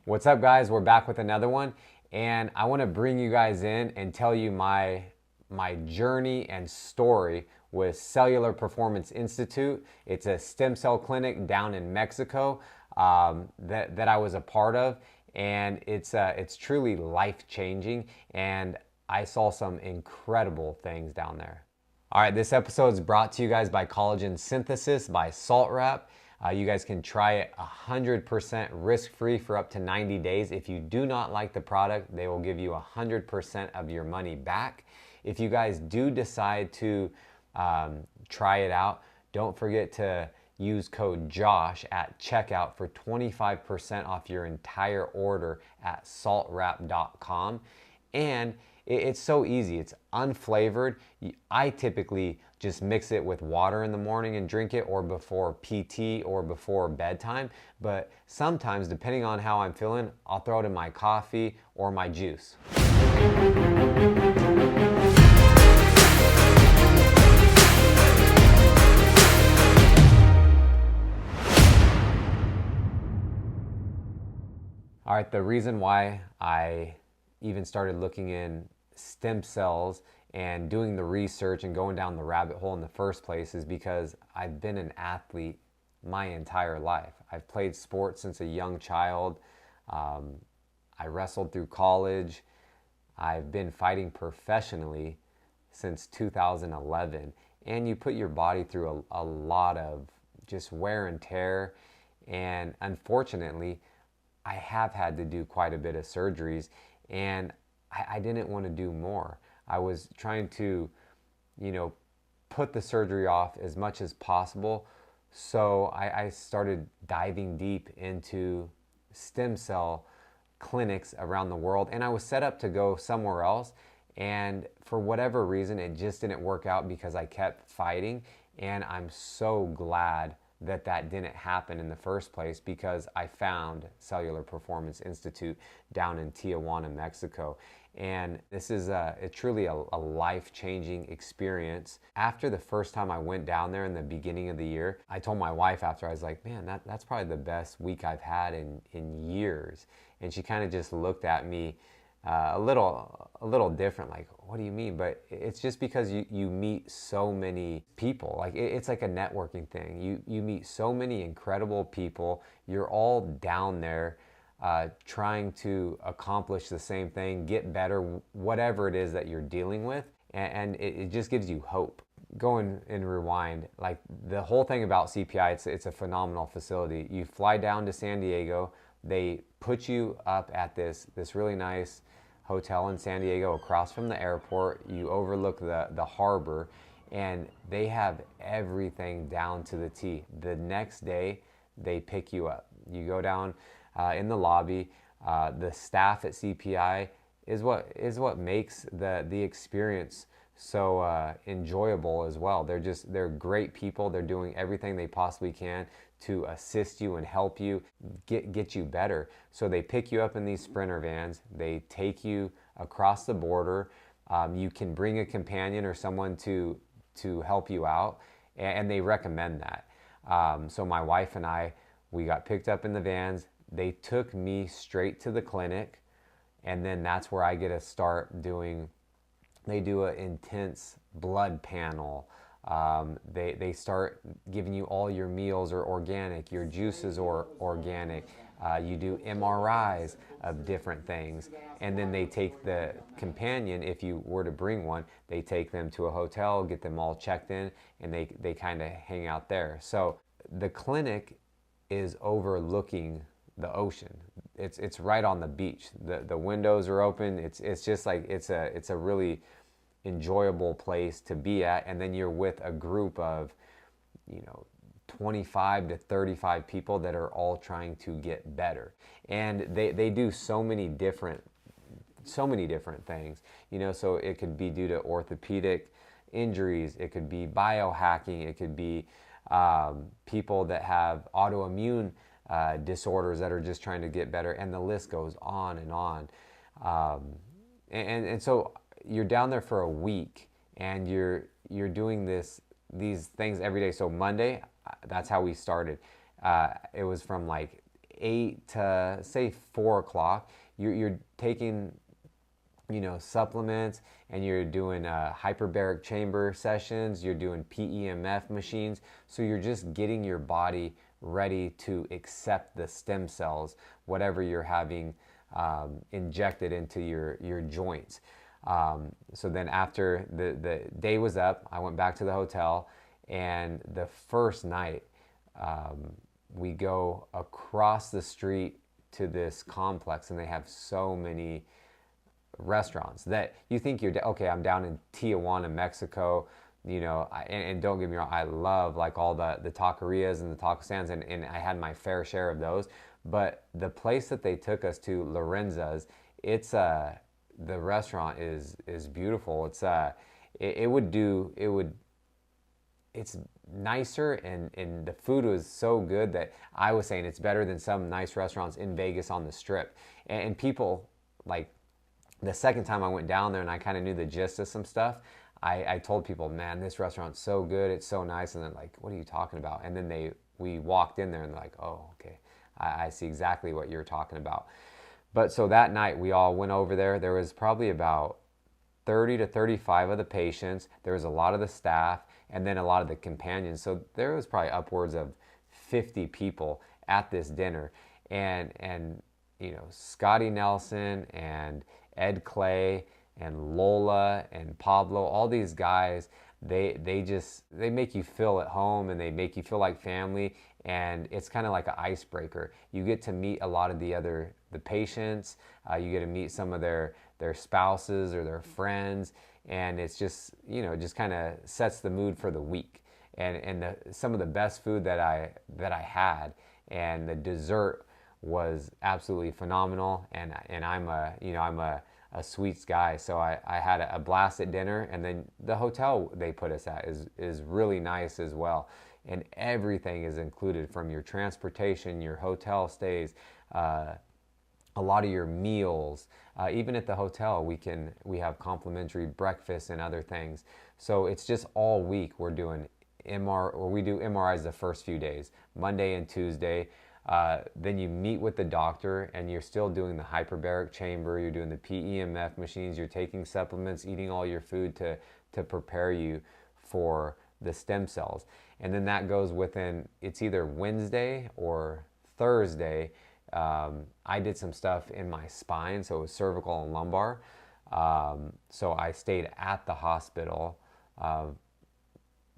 What's up, guys? We're back with another one, and I want to bring you guys in and tell you my journey and story with Cellular Performance Institute. It's a stem cell clinic down in Mexico that I was a part of, and it's truly life-changing, and I saw some incredible things down there. All right, this episode is brought to you guys by Collagen Synthesis by Salt Wrap. You guys can try it 100% risk-free for up to 90 days. If you do not like the product, they will give you 100% of your money back. If you guys do decide to try it out, don't forget to use code JOSH at checkout for 25% off your entire order at saltwrap.com. And it's so easy. It's unflavored. I typically just mix it with water in the morning and drink it, or before PT or before bedtime. But sometimes, depending on how I'm feeling, I'll throw it in my coffee or my juice. All right, the reason why I even started looking in stem cells and doing the research and going down the rabbit hole in the first place is because I've been an athlete my entire life. I've played sports since a young child. I wrestled through college. I've been fighting professionally since 2011. And you put your body through a lot of just wear and tear. And unfortunately, I have had to do quite a bit of surgeries, and I didn't want to do more. I was trying to, put the surgery off as much as possible. So I started diving deep into stem cell clinics around the world, and I was set up to go somewhere else. And for whatever reason, it just didn't work out because I kept fighting. And I'm so glad that didn't happen in the first place, because I found Cellular Performance Institute down in Tijuana, Mexico. And this is truly a life-changing experience. After the first time I went down there in the beginning of the year, I told my wife after, I was like, man, that's probably the best week I've had in years. And she kind of just looked at me a little different, like, what do you mean? But it's just because you meet so many people. Like, it's like a networking thing. You meet so many incredible people. You're all down there trying to accomplish the same thing, get better, whatever it is that you're dealing with, and it just gives you hope. Going and rewind, like, the whole thing about CPI, it's a phenomenal facility. You fly down to San Diego. They put you up at this really nice hotel in San Diego across from the airport. You overlook the harbor, and they have everything down to the T. The next day, they pick you up. You go down in the lobby. The staff at CPI is what makes the experience so enjoyable as well. They're great people. They're doing everything they possibly can to assist you and help you get you better. So they pick you up in these Sprinter vans. They take you across the border. You can bring a companion or someone to help you out, and they recommend that. So my wife and I, we got picked up in the vans. They took me straight to the clinic, and then that's where I get to start doing. They do an intense blood panel. They start giving you all your meals are organic, your juices are organic. You do MRIs of different things. And then they take the companion, if you were to bring one, they take them to a hotel, get them all checked in, and they kind of hang out there. So the clinic is overlooking the ocean. It's right on the beach. The windows are open. It's just like it's a really enjoyable place to be at. And then you're with a group of 25 to 35 people that are all trying to get better. And they do so many different things. So it could be due to orthopedic injuries, it could be biohacking, it could be people that have autoimmune disorders that are just trying to get better, and the list goes on and on. And so you're down there for a week, and you're doing these things every day. So Monday, that's how we started. It was from like 8 to say 4 o'clock, you're taking, you know, supplements, and you're doing hyperbaric chamber sessions, you're doing PEMF machines. So you're just getting your body ready to accept the stem cells, whatever you're having injected into your joints. So then after the day was up, I went back to the hotel, and the first night we go across the street to this complex, and they have so many restaurants that you think you're okay. I'm down in Tijuana, Mexico, you know, and don't get me wrong, I love like all the taquerias and the taco stands, and I had my fair share of those. But the place that they took us to, Lorenza's, it's the restaurant is beautiful. It's it's nicer, and the food was so good that I was saying it's better than some nice restaurants in Vegas on the Strip. And people, like, the second time I went down there and I kind of knew the gist of some stuff, I told people, man, this restaurant's so good, it's so nice. And they're like, what are you talking about? And then we walked in there, and they're like, oh, okay, I see exactly what you're talking about. But so that night we all went over there. There was probably about 30 to 35 of the patients. There was a lot of the staff, and then a lot of the companions. So there was probably upwards of 50 people at this dinner. And you know, Scotty Nelson and Ed Clay and Lola and Pablo, all these guys, they make you feel at home, and they make you feel like family. And it's kind of like an icebreaker. You get to meet a lot of the patients. You get to meet some of their spouses or their friends, and it's just, you know, just kind of sets the mood for the week. And some of the best food that I had, and the dessert was absolutely phenomenal. And I'm a sweets guy, so I had a blast at dinner. And then the hotel they put us at is really nice as well. And everything is included, from your transportation, your hotel stays, a lot of your meals. Even at the hotel, we have complimentary breakfast and other things. So it's just all week we're doing we do MRIs the first few days, Monday and Tuesday. Then you meet with the doctor, and you're still doing the hyperbaric chamber, you're doing the PEMF machines, you're taking supplements, eating all your food to prepare you for the stem cells. And then that goes within, it's either Wednesday or Thursday. I did some stuff in my spine, so it was cervical and lumbar. So I stayed at the hospital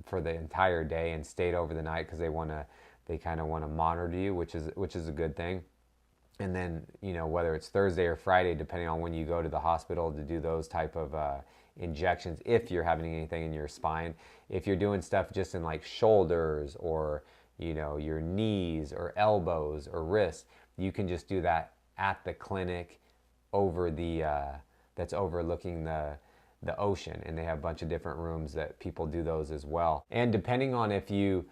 for the entire day, and stayed over the night, because they kind of want to monitor you, which is a good thing. And then, you know, whether it's Thursday or Friday, depending on when you go to the hospital to do those type of injections, if you're having anything in your spine. If you're doing stuff just in like shoulders, or, you know, your knees or elbows or wrists, you can just do that at the clinic over that's overlooking the ocean. And they have a bunch of different rooms that people do those as well. And depending on if you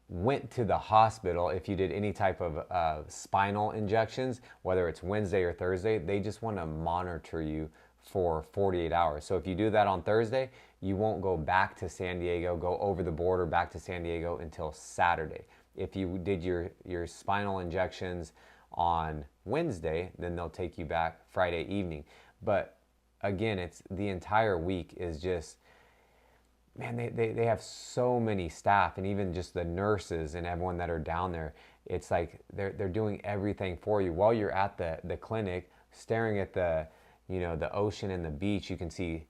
went to the hospital, if you did any type of spinal injections, whether it's Wednesday or Thursday, they just want to monitor you for 48 hours. So if you do that on Thursday, you won't go back to San Diego, go over the border back to San Diego until Saturday. If you did your spinal injections on Wednesday, then they'll take you back Friday evening. But again, it's the entire week is just, man, they have so many staff, and even just the nurses and everyone that are down there, it's like they're doing everything for you while you're at the clinic, staring at the ocean and the beach. You can see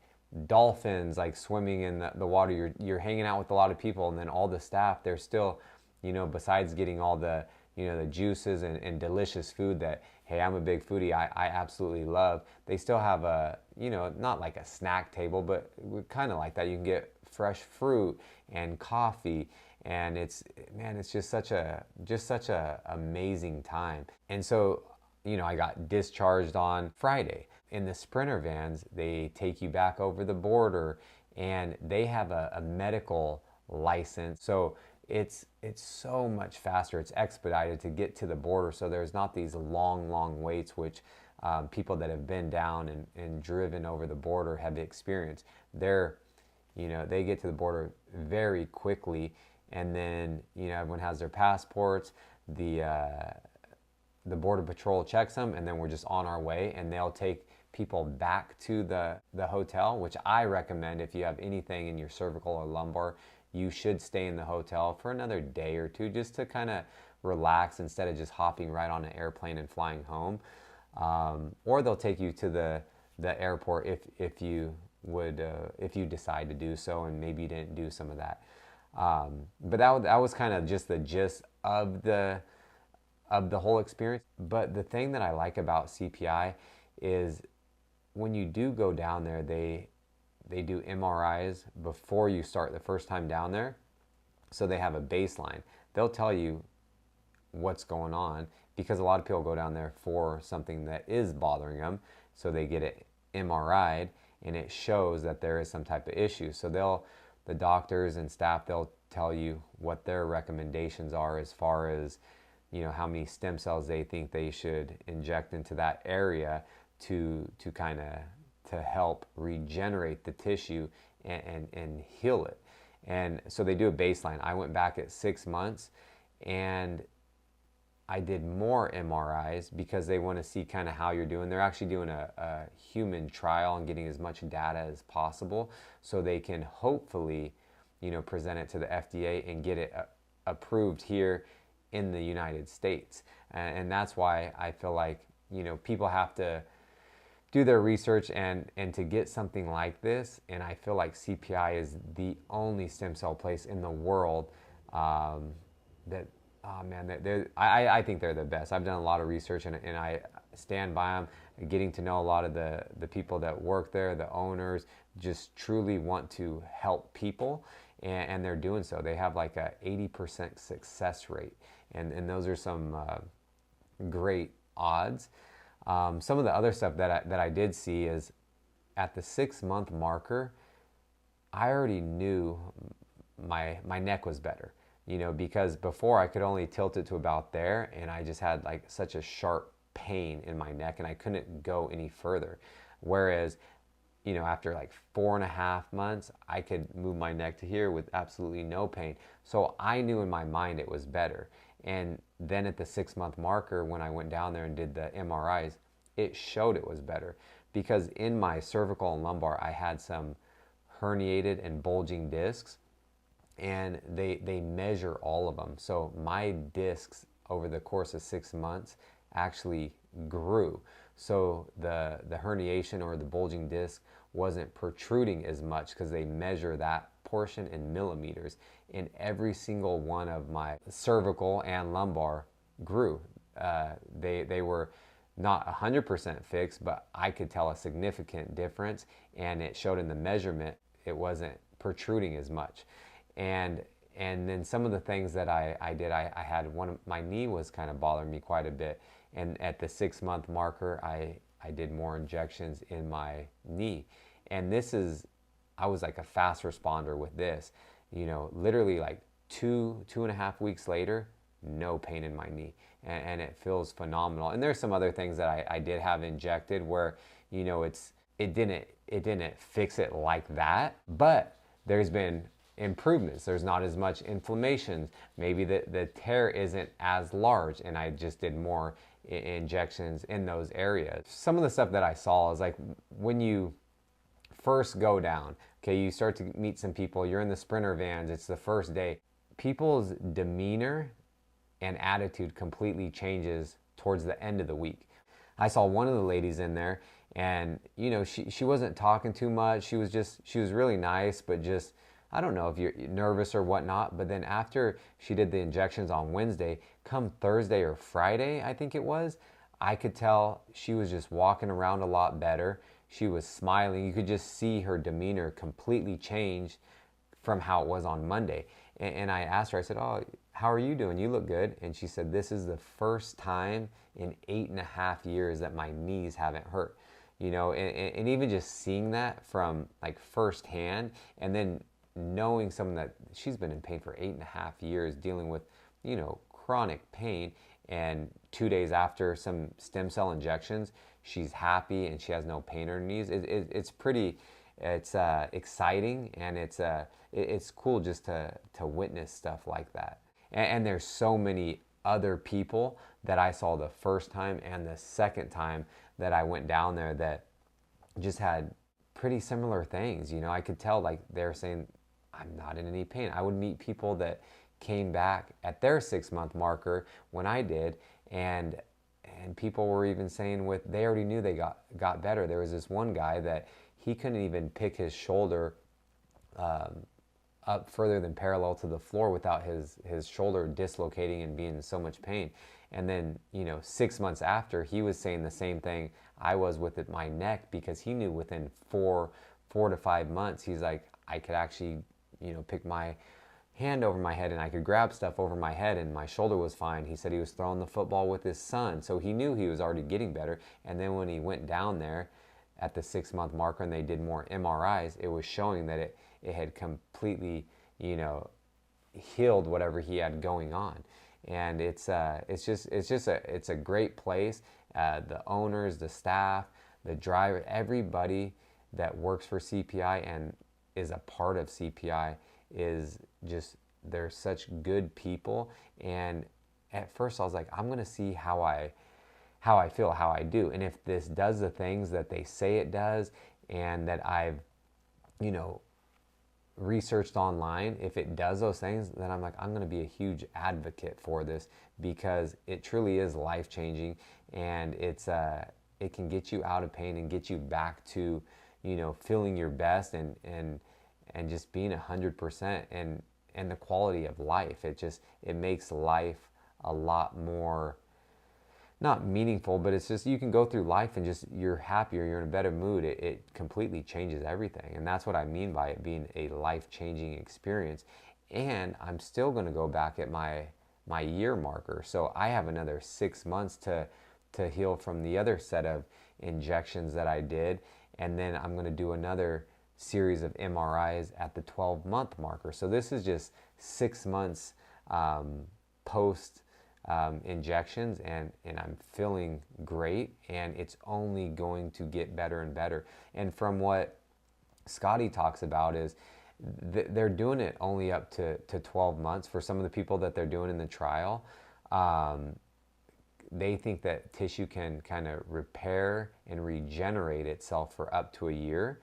dolphins like swimming in the water. You're hanging out with a lot of people, and then all the staff, they're still, besides getting all the the juices and delicious food that, hey, I'm a big foodie, I absolutely love. They still have a, not like a snack table, but kind of like that. You can get fresh fruit and coffee, and it's just such a amazing time. And so, I got discharged on Friday. In the Sprinter vans, they take you back over the border, and they have a medical license. So it's so much faster. It's expedited to get to the border. So there's not these long waits, which people that have been down and driven over the border have experienced. They get to the border very quickly, and then everyone has their passports. The the Border Patrol checks them, and then we're just on our way, and they'll take people back to the hotel, which I recommend. If you have anything in your cervical or lumbar, you should stay in the hotel for another day or two just to kind of relax instead of just hopping right on an airplane and flying home. Or they'll take you to the airport if you would if you decide to do so, and maybe you didn't do some of that. But that was kind of just the gist of the whole experience. But the thing that I like about CPI is when you do go down there, they do MRIs before you start the first time down there. So they have a baseline. They'll tell you what's going on, because a lot of people go down there for something that is bothering them. So they get it MRI'd, and it shows that there is some type of issue. So the doctors and staff, they'll tell you what their recommendations are as far as, how many stem cells they think they should inject into that area to kind of to help regenerate the tissue and heal it. And so they do a baseline. I went back at 6 months, and I did more MRIs because they want to see kind of how you're doing. They're actually doing a human trial and getting as much data as possible so they can hopefully, present it to the FDA and get it approved here in the United States. And that's why I feel like, people have to do their research and to get something like this. And I feel like CPI is the only stem cell place in the world that, oh man, I think they're the best. I've done a lot of research, and I stand by them. Getting to know a lot of the people that work there, the owners, just truly want to help people, and they're doing so. They have like a 80% success rate, and those are some great odds. Some of the other stuff that I did see is at the 6 month marker, I already knew my neck was better, because before I could only tilt it to about there, and I just had like such a sharp pain in my neck, and I couldn't go any further. Whereas, after like 4.5 months, I could move my neck to here with absolutely no pain. So I knew in my mind it was better. And then at the 6 month marker, when I went down there and did the MRIs, it showed it was better, because in my cervical and lumbar, I had some herniated and bulging discs, and they measure all of them. So my discs over the course of 6 months actually grew. So the herniation or the bulging disc wasn't protruding as much, because they measure that portion in millimeters, and every single one of my cervical and lumbar grew. They were not 100% fixed, but I could tell a significant difference, and it showed in the measurement it wasn't protruding as much. And then some of the things that I did, I had my knee was kind of bothering me quite a bit, and at the 6 month marker, I did more injections in my knee. And I was like a fast responder with this, literally like 2.5 weeks later, no pain in my knee, and it feels phenomenal. And there's some other things that I did have injected where, it didn't fix it like that, but there's been improvements. There's not as much inflammation. Maybe the tear isn't as large, and I just did more injections in those areas. Some of the stuff that I saw is like when you first go down, okay, you start to meet some people, you're in the sprinter vans, it's the first day. People's demeanor and attitude completely changes towards the end of the week. I saw one of the ladies in there, and she wasn't talking too much. She was really nice, but just, I don't know if you're nervous or whatnot. But then after she did the injections on Wednesday, come Thursday or Friday, I think it was, I could tell she was just walking around a lot better. She was smiling. You could just see her demeanor completely change from how it was on Monday. And I asked her, I said, "Oh, how are you doing? You look good." And she said, "This is the first time in 8.5 years that my knees haven't hurt." And even just seeing that from like firsthand, and then knowing someone that she's been in pain for 8.5 years, dealing with, chronic pain, and 2 days after some stem cell injections, she's happy and she has no pain in her knees. It's pretty, it's exciting, and it's cool just to witness stuff like that. And there's so many other people that I saw the first time and the second time that I went down there that just had pretty similar things. You know, I could tell like they're saying, I'm not in any pain. I would meet people that came back at their 6-month marker when I did, and people were even saying they already knew they got better. There was this one guy that he couldn't even pick his shoulder up further than parallel to the floor without his shoulder dislocating and being in so much pain. And then, you know, 6 months after, he was saying the same thing I was with my neck, because he knew within 4 to 5 months, he's like, I could actually, you know, pick my hand over my head and I could grab stuff over my head and my shoulder was fine. He said he was throwing the football with his son, so he knew he was already getting better. And then when he went down there at the 6-month marker and they did more MRIs, it was showing that it had completely, you know, healed whatever he had going on. And it's a great place. The owners, the staff, the driver, everybody that works for CPI and is a part of CPI is just, they're such good people. And at first I was like, I'm going to see how I feel, how I do. And if this does the things that they say it does, and that I've, you know, researched online, if it does those things, then I'm like, I'm going to be a huge advocate for this, because it truly is life-changing. And it can get you out of pain and get you back to, you know, feeling your best and just being 100%, and the quality of life. It makes life a lot more, not meaningful, but it's just, you can go through life and just, you're happier, you're in a better mood. It completely changes everything. And that's what I mean by it being a life-changing experience. And I'm still going to go back at my year marker. So I have another 6 months to heal from the other set of injections that I did. And then I'm going to do another series of MRIs at the 12-month marker. So this is just 6 months post injections, and I'm feeling great, and it's only going to get better and better. And from what Scotty talks about is they're doing it only up to 12 months for some of the people that they're doing in the trial. They think that tissue can kind of repair and regenerate itself for up to a year.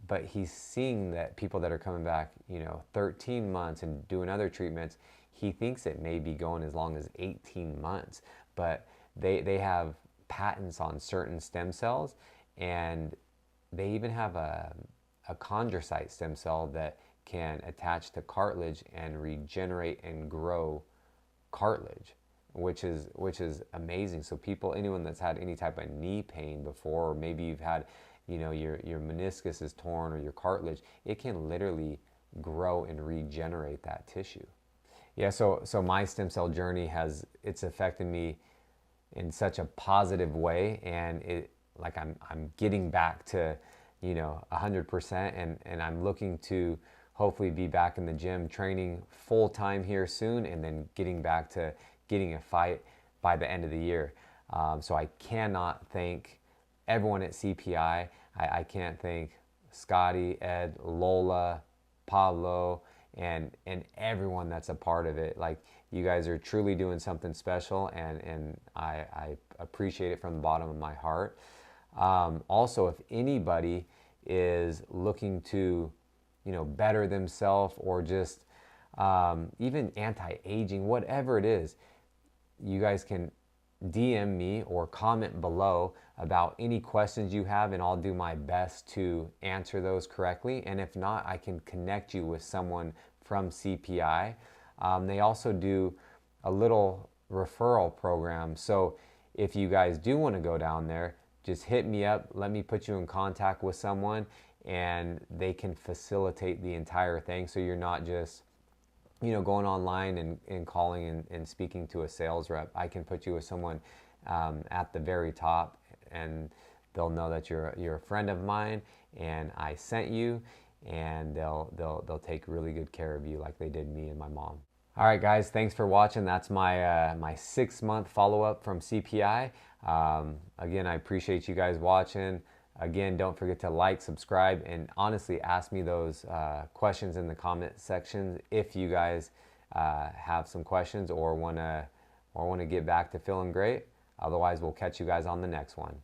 But he's seeing that people that are coming back, you know, 13 months and doing other treatments, he thinks it may be going as long as 18 months. But they have patents on certain stem cells, and they even have a chondrocyte stem cell that can attach to cartilage and regenerate and grow cartilage, which is amazing. So anyone that's had any type of knee pain before, or maybe you've had, you know, your meniscus is torn or your cartilage, it can literally grow and regenerate that tissue. Yeah, so my stem cell journey it's affected me in such a positive way, and I'm getting back to, you know, 100%, and I'm looking to hopefully be back in the gym training full time here soon, and then getting back to getting a fight by the end of the year. So I cannot thank everyone at CPI. I can't thank Scotty, Ed, Lola, Pablo, and everyone that's a part of it. Like, you guys are truly doing something special, and I appreciate it from the bottom of my heart. Also, if anybody is looking to, you know, better themselves, or just even anti-aging, whatever it is, you guys can DM me or comment below about any questions you have, and I'll do my best to answer those correctly. And if not, I can connect you with someone from CPI. They also do a little referral program. So if you guys do want to go down there, just hit me up, let me put you in contact with someone, and they can facilitate the entire thing. So you're not just, you know, going online and calling and speaking to a sales rep. I can put you with someone at the very top, and they'll know that you're a friend of mine, and I sent you, and they'll take really good care of you like they did me and my mom. All right, guys, thanks for watching. That's my my 6-month follow-up from CPI. Again, I appreciate you guys watching. Again, don't forget to like, subscribe, and honestly ask me those questions in the comment section if you guys have some questions or want or want to get back to feeling great. Otherwise, we'll catch you guys on the next one.